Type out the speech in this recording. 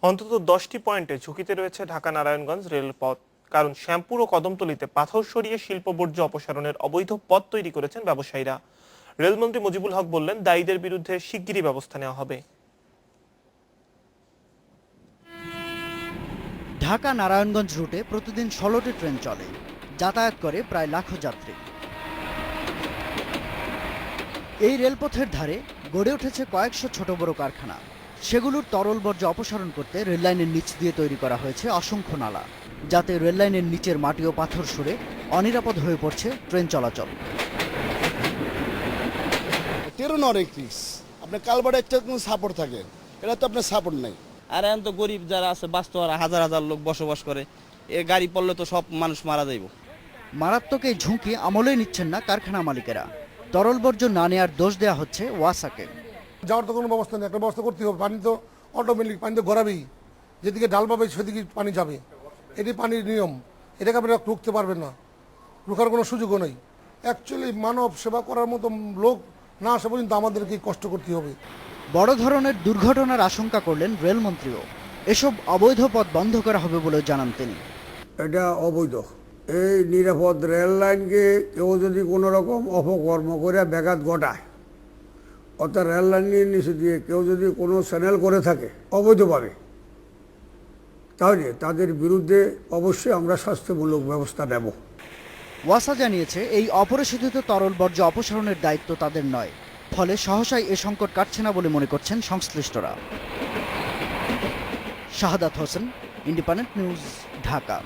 অন্তত 10টি পয়েন্টে ঝুঁকিতে রয়েছে ঢাকা নারায়ণগঞ্জ রেলপথ। কারণ শ্যামপুর ও কদমতলীতে পাথর সরিয়ে শিল্প বর্জ্য অপসারণের অবৈধ পথ তৈরি করেছেন ব্যবসায়ীরা। রেলমন্ত্রী মুজিবুল হক বললেন, দায়ীদের বিরুদ্ধে শিগগিরই ব্যবস্থা নেওয়া হবে। ঢাকা নারায়ণগঞ্জ রুটে প্রতিদিন 16টি ট্রেন চলে, যাতায়াত করে প্রায় লাখো যাত্রী। এই রেলপথের ধারে গড়ে উঠেছে কয়েকশো ছোট বড় কারখানা। সেগুলোর তরল বর্জ্য অপসারণ করতে রেললাইনের নিচ দিয়ে তৈরি করা হয়েছে অসংখ্য নালা, যাতে রেললাইনের নিচের মাটি ও পাথর সরে অনিরাপদ হয়ে পড়ছে ট্রেন চলাচল। 13 আপনার কালবারে একটা কোনো সাপোর্ট থাকে, এটা তো আপনার সাপোর্ট নাই। আর এখন তো গরিব যারা আছে বাস্তব হাজার হাজার লোক বসবাস করে, এ গাড়ি পড়লে তো সব মানুষ মারা যাইব। মারাত্মক এই ঝুঁকি আমলেই নিচ্ছেন না কারখানা মালিকেরা। তরল বর্জ্য না নেওয়ার দোষ দেওয়া হচ্ছে ওয়াসাকে। যাওয়ার তো কোনো ব্যবস্থা নেই, একটা ব্যবস্থা করতে হবে। পানি তো অটোমেটিক, পানি তো গড়াবেই, যেদিকে ডাল পাবে সেদিকে পানি যাবে, এটি পানির নিয়ম। এটাকে আপনি রুখতে পারবেন না, রুখার কোনো সুযোগও নেই। অ্যাকচুয়ালি মানব সেবা করার মতো লোক না আসা পর্যন্ত আমাদেরকে কষ্ট করতে হবে। বড় ধরনের দুর্ঘটনার আশঙ্কা করলেন রেলমন্ত্রীও। এসব অবৈধ পথ বন্ধ করা হবে বলেও জানান তিনি। এটা অবৈধ। এই নিরাপদ রেল লাইনকে কেউ যদি কোনো রকম অপকর্ম করে ব্যাঘাত ঘটায়, অর্থাৎ রেল লাইনের নিচে দিয়ে কেউ যদি কোনো চ্যানেল করে থাকে অবৈধভাবে, তাহলে তাদের বিরুদ্ধে অবশ্যই আমরা শাস্তিমূলক ব্যবস্থা নেব। ওয়াসা জানিয়েছে, এই অপরিশোধিত তরল বর্জ্য অপসারণের দায়িত্ব তাদের নয়। ফলে সহসাই এ সংকট কাটছে না বলে মনে করছেন সংশ্লিষ্টরা। Shahadat Hossain, independent news, Dhaka.